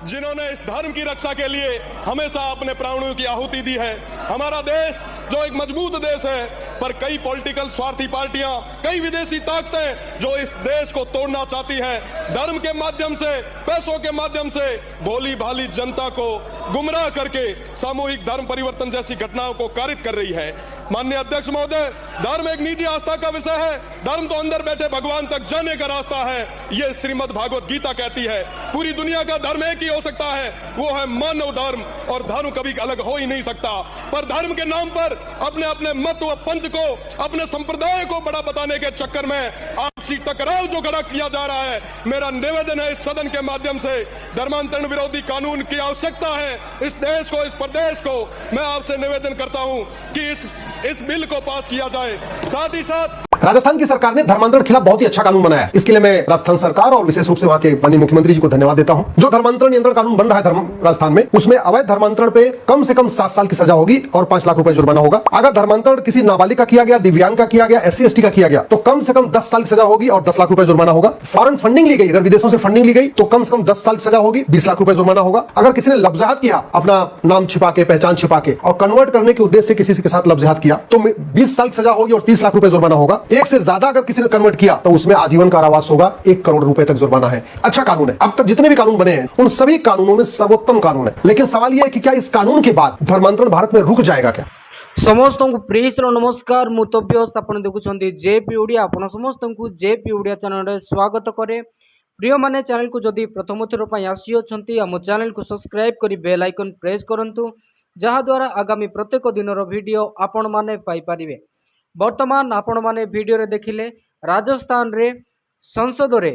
जिन्होंने इस धर्म की रक्षा के लिए हमेशा अपने प्राणों की आहुति दी है। हमारा देश जो एक मजबूत देश है, पर कई पॉलिटिकल स्वार्थी पार्टियां, कई विदेशी ताकतें जो इस देश को तोड़ना चाहती हैं, धर्म के माध्यम से, पैसों के माध्यम से भोली भाली जनता को गुमराह करके सामूहिक धर्म परिवर्तन जैसी घटनाओं को कारित कर रही है। माननीय अध्यक्ष महोदय, धर्म एक निजी आस्था का विषय है। धर्म तो अंदर बैठे भगवान तक जाने का रास्ता है, ये श्रीमद् भागवत गीता कहती है। पूरी दुनिया का धर्म एक ही हो सकता है, वो है मानव धर्म, और धर्म कभी अलग हो ही नहीं सकता। पर धर्म के नाम पर अपने अपने मत व पंथ को, अपने संप्रदाय को बड़ा बताने के चक्कर में आपसी टकराव जो खड़ा किया जा रहा है, मेरा निवेदन है इस सदन के माध्यम से, धर्मांतरण विरोधी कानून की आवश्यकता है। इस देश को, इस प्रदेश को मैं आपसे निवेदन करता हूं कि इस बिल को पास किया जाए। साथ ही साथ राजस्थान की सरकार ने धर्मांतरण के खिलाफ बहुत ही अच्छा कानून बनाया है। इसके लिए मैं राजस्थान सरकार और विशेष रूप से वहां के माननीय मुख्यमंत्री जी को धन्यवाद देता हूं। जो धर्मांतरण नियंत्रण कानून बन रहा है राजस्थान में, उसमें अवैध धर्मांतरण पे कम से कम 7 साल की सजा होगी और 5 लाख रुपए जुर्माना होगा। अगर धर्मांतरण किसी नाबालिग का किया गया, दिव्यांग का किया गया, SC ST का किया गया, तो कम से कम 10 साल की सजा होगी और 10 लाख रुपए जुर्माना होगा। फॉरेन फंडिंग ली गई, अगर विदेशों से फंडिंग ली गई, तो कम से कम 10 साल की सजा होगी, 20 लाख रुपए जुर्माना होगा। अगर किसी ने लफ्जहात किया, अपना नाम छिपा के, पहचान छिपा के और कन्वर्ट करने के उद्देश्य से किसी के साथ लफ्जहात किया, तो 20 साल की सजा होगी और 30 लाख रुपए जुर्माना होगा। एक से ज्यादा अगर किसी ने कन्वर्ट किया तो उसमें आजीवन कारावास होगा, 1 करोड़ रुपए तक जुर्माना है। अच्छा कानून है। अब तक जितने भी कानून बने हैं उन सभी कानूनों में सर्वोत्तम कानून है। लेकिन सवाल यह है कि क्या इस कानून के बाद धर्मांतरण भारत में रुक जाएगा क्या? समस्त को प्रीतर नमस्कार मुतव्यस आपण देखुछंती जेपी ओडिया। आपण समस्त को जेपी ओडिया चैनल रे स्वागत करे। प्रिय माने चैनल को जदि प्रथम थर पई आसी अछंती हम चैनल को सब्सक्राइब करी बेल आइकन प्रेस करंतु, जहा द्वारा आगामी प्रत्येक दिनर वीडियो आपण माने पाई परिबे। वर्तमान आपण माने वीडियो रे देखिले राजस्थान रे संसद रे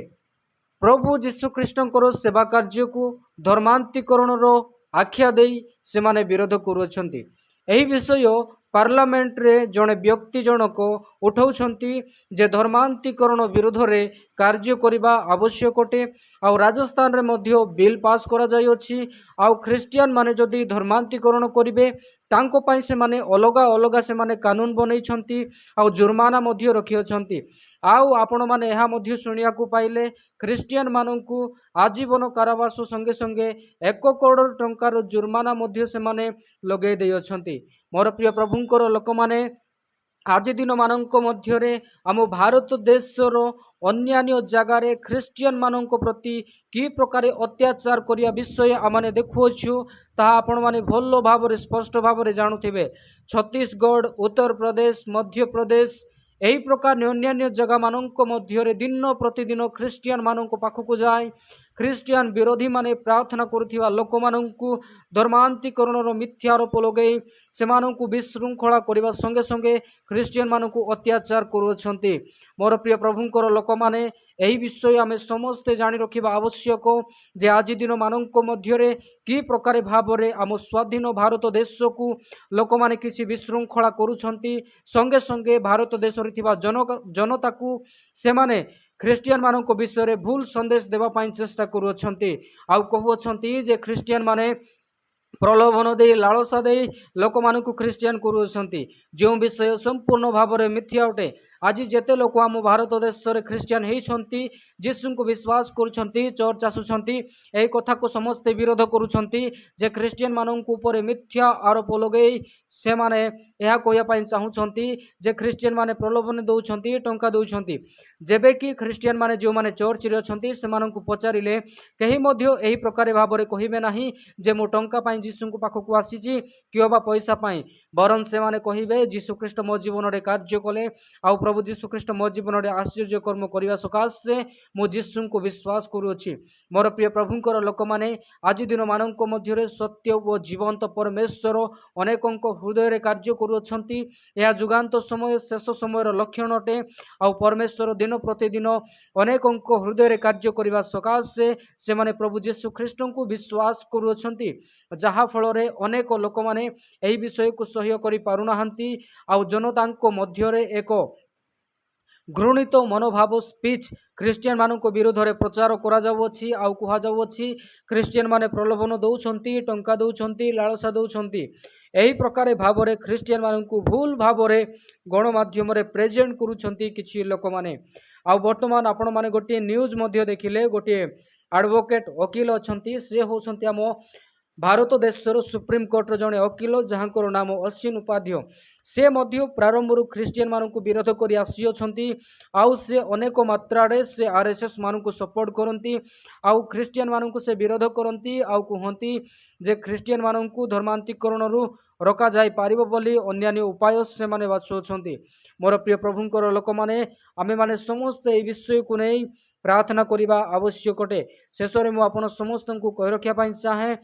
प्रभु जीशु ख्रीष्टंकर सेवा कार्य को धर्मांतरीकरण रो आख्या देई से माने विरोध करुछंती। एही विषय पार्लियामेंट रे जड़े व्यक्ति जनक उठाउछंती जे धर्मांतरीकरण विरोध रे कार्य करिबा आवश्यक अटे। आ राजस्थान रे मध्य बिल पास करा जाय अछि। आ ख्रिस्टियन माने जदि धर्मांतरीकरण करिवे तांको पई से माने अलगा अलगा से माने कानून बनै छंती आ जुर्माना मध्य रखि अछंती। आउ आपण माने एहा मध्य सुनिया को पाइले ख्रिस्टियन माननकु आजीवन कारावास संगे संगे 1 करोड़ टंकार जुर्माना मध्य से माने लगे दे अछंती। मोर प्रिय प्रभुंकर लोक माने आज दिन मानक मध्य आम भारत देशर अन्यान्य जगार ख्रिस्टियन मानक प्रति कि प्रकार अत्याचार करिया विषय आमने देखुछु ता आपण माने भल भाव स्पष्ट भाव जानुथिबे। छत्तीसगढ़, उत्तर प्रदेश, मध्य प्रदेश यही प्रकार अन्यान्य जगह मानक मध्य दिन प्रतिदिन ख्रिस्टियन मानक पाखक जाए ख्रिस्टियन विरोधी माने प्रार्थना करुथिबा लोक मानकु धर्मांतरीकरण मिथ्या आरोप लगई से मानकु विशृंखला करबा संगे संगे ख्रिस्टियन मानकु अत्याचार करुछंती। मोर प्रिय प्रभुंकर लोक माने एही विषय आमे समस्ते जानि रखिबा आवश्यक जे आज दिन मानक मध्य कि प्रकार भाव रे आम स्वाधीन भारत देश को लोक माने किसी विशृंखला करुछंती। संगे संगे भारत देश रे थिबा जनता को से माने ख्रिस्टियन मानक विषय रे भूल संदेश देवा पाई चेष्टा करुछंती। आउ कहउछंती जे ख्रिस्टियन माने प्रलोभन दे लालसा दे लोक मानक ख्रिस्टियन करुछंती, जो विषय संपूर्ण भाव रे मिथ्या अटे। आज जेते लोक आम भारत देश रे ख्रिस्टियन हेइछंती, जीशु को विश्वास करुछंती, चर्च आसुछंती, एही कथा को समस्ते विरोध करुछंती जे ख्रिस्टियन मानक ऊपर मिथ्या आरोप लगई से माने यह कहया पाई चाहुछंती जे ख्रिस्टियन माने प्रलोभन दउछंती, टंका दउछंती। जेबे कि ख्रिस्टियन माने जो माने चर्च रे अछंती से मानक पचारिले कहीं मध्य एही प्रकार भाव रे कहिबे नाही जे मो टंका पाई जीशु को पाखक आसीची किबा पैसा पाई, बरन से माने कहिबे जीशु ख्रीष्ट मो जीवन रे कार्य कले आ प्रभु जीशु ख्रीष्ट मो जीवन रे आश्चर्य कर्म करबा सकाशे मो जीशु को विश्वास करूछि। मोर प्रिय प्रभुंकर लोक माने आज दिन मानक मध्य सत्य व जीवंत परमेश्वर अनेकंक हृदय रे कार्य करुछंती। यह जुगांत समय शेष समय लक्षण अटे। आ परमेश्वर दिन प्रतिदिन अनेकंक हृदय रे कार्य करबा सकाशे से माने प्रभु जीशु ख्रीष्ट को विश्वास करुछंती, जहा फल रे अनेक लोक माने एही विषय को सह्य करि पारुनाहांती। आ जनता मध्य रे एक घृणित मनोभाव स्पीच ख्रिस्टियन मानक विरोध में प्रचार करा जाउछि। आ कुहा जाउछि ख्रिस्टियन माने प्रलोभन दउछंती, टंका दउछंती, लालसा दउछंती। एही प्रकार भाव रे ख्रिस्टियन मानक भूल भाव रे गणमाध्यम रे प्रेजेंट करुछंती किछि लोक माने। आ वर्तमान आपण माने गोटे न्यूज मध्य देखिले, गोटे एडवोकेट वकील अछंती से होछंती आम भारत देशर सुप्रीम कोर्टर जड़े वकील जहाँकर नाम अश्विन उपाध्याय से मध्य प्रारंभ ख्रीस्टियन मानक विरोध कर आसी आउ से अनेक मात्रा से आरएसएस मानक सपोर्ट करती आउ ख्रीस्टियन मानक से विरोध करती आउ कहती जे ख्रीस्टियन मानक धर्मांतरीकरण रोका जाई पारिबो बोली अन्यान्य उपाय से माने बाछुछंती। मोर प्रिय प्रभुंकर लोक माने आमे माने समस्त ए विषय को नहीं प्रार्थना करिबा आवश्यक अटे। शेष में मुझे आपण समस्त को कहि रखिया चाहे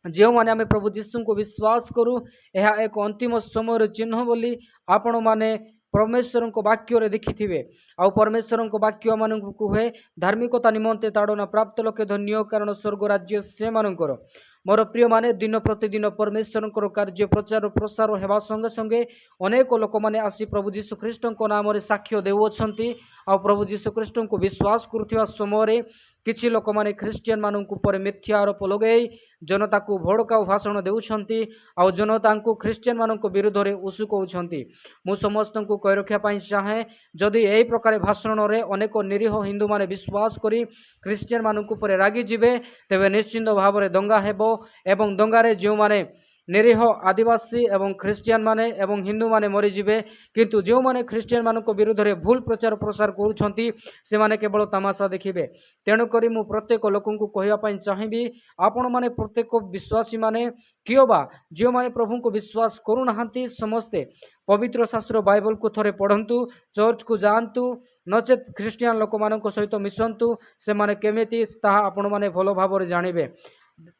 जो मैंने आम प्रभु जीशु को विश्वास करूँ यह एक अंतिम समय चिन्ह बोली आपण माने परमेश्वर को वाक्य देखिथिबे आउ परमेश्वर को वाक्य मान कहे धार्मिकता निमंते ताड़ना प्राप्त लोके धन्य कारण स्वर्ग राज्य से मानकर। मोर प्रिय माने दिन प्रतिदिन परमेश्वर कार्य प्रचार प्रसार होगा संगे संगे अनेक लोक मैंने आसी प्रभु जीशु ख्रीष्ट नाम साक्ष्य देउछंती आ प्रभु जीशु ख्रीष्ट को विश्वास करुवा समय किछि लोक माने ख्रीस्टियन मानक ऊपर मिथ्या आरोप लगेई जनता को भड़काऊ भाषण देउछंती आ जनता को ख्रीस्टियन मानक विरुद्ध में उसुकौछंती। मु समस्त को कहि रखिया चाहे जदि यही प्रकार भाषण में अनेक निरीह हिंदू माने विश्वास करी ख्रीस्टियन मानक ऊपर रागी जिबे तेबे निश्चिंत भाव में दंगा हेबो एवं दंगारे जो माने निरीह आदिवासी एवं ख्रीस्टियन माने एवं हिंदू माने मरीजिबे किंतु जो माने ख्रीस्टियन मानक विरुद्ध में भूल प्रचार प्रसार करुछंती से माने केवल तमाशा देखिबे। तेणु करी मु प्रत्येक लोकन को कहिया पई चाहिबी आपण माने प्रत्येक विश्वासी माने कियोबा जो माने प्रभु को विश्वास करू नाहंती समस्ते पवित्र शास्त्र बाइबल को थोड़े पढ़ंतु चर्च को जानतु नचेत ख्रीस्टियन लोक मानक सहित मिशंतु से माने केमिति ताहा आपण माने भलो भाबरे जानिबे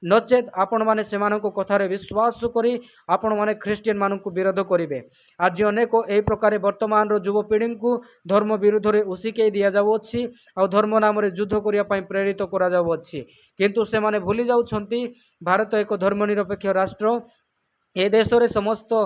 नचेत आपण माने सेमानक कथारे विश्वास करी आपण माने ख्रीस्टियन मानक विरोध करिवे। आज अनेक एही प्रकार वर्तमान युवपीढ़ी को धर्म विरुद्ध रे उसिके दिया जाउछि आ धर्म नाम रे युद्ध करिया पई प्रेरित करा जाउछि किंतु से माने भूली जाउछंती भारत एक धर्मनिरपेक्ष राष्ट्र ए देश रे समस्त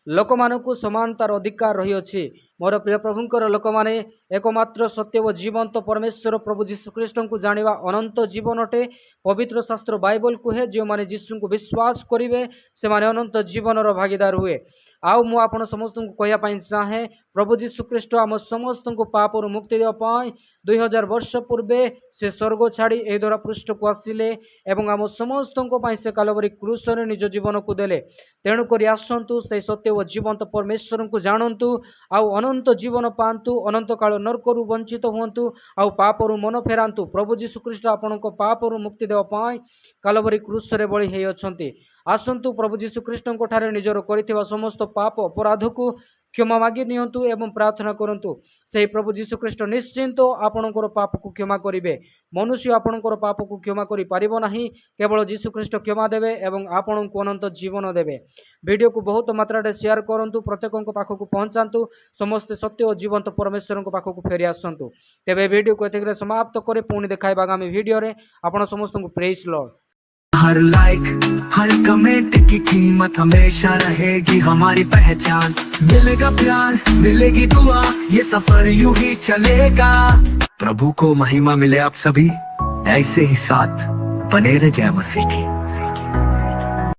लोक मानकु समानतार अधिकार रही अछि। मोर प्रिय प्रभुंकर लोक माने एकमात्र सत्य व जीवंत परमेश्वर प्रभु जीशु ख्रीष्ट को जानिबा अनंत जीवन अटे। पवित्र शास्त्र बाइबल कहे जो माने जीशु को विश्वास करिवे से माने अनंत जीवन भागीदार हुए। आउ मु आपण समस्त को कहया पई चाहे प्रभु जीशु ख्रीष्ट आम समस्त को पाप मुक्ति देवा पाई 2000 वर्ष पूर्वे से स्वर्ग छाड़ी ए द्वारा पृष्ठ को आसिले एवं आम समस्त से कालवरी क्रूस रे निज जीवन को देले। तेणु करी आसंतु से सत्य व जीवंत परमेश्वर को जानतु आउ अनंत जीवन पांतु अनंत काल नरकरू वंचित हुंतु आउ पापरू मन फेरांतु। प्रभु जीशु ख्रीष्ट आपनको पापरू मुक्ति देवा पाई कालवरी क्रूस रे बळी हेई अछंती। आसंतु प्रभु जीशु ख्रीष्ट ठारे निजर करिथिबा समस्त पाप अपराध को क्षमा मागी नियंतु एवं प्रार्थना करंतु। से प्रभु जीशु ख्रीष्ट निश्चिंत आपणकर पाप को क्षमा करिवे। मनुष्य आपणकर पाप को क्षमा करि पारिबो नाही, केवल जीशु ख्रीष्ट क्षमा देवे एवं आपणको अनंत जीवन देवे। वीडियो को बहुत मात्रा रे शेयर करंतु, प्रत्येकक पाखक पहुंचांतु, समस्त सत्य और जीवंत परमेश्वर को पाखक फेरी आसंतु। तेबे वीडियो को एतिकरे समाप्त करे पुणी देखाइबा आगामी वीडियो रे। आपण समस्त को प्रेज लॉर्ड। हर लाइक हर कमेंट की कीमत हमेशा रहेगी हमारी पहचान। मिलेगा प्यार मिलेगी दुआ, ये सफर यूं ही चलेगा। प्रभु को महिमा मिले आप सभी ऐसे ही साथ बने रहे। जय मसीह की।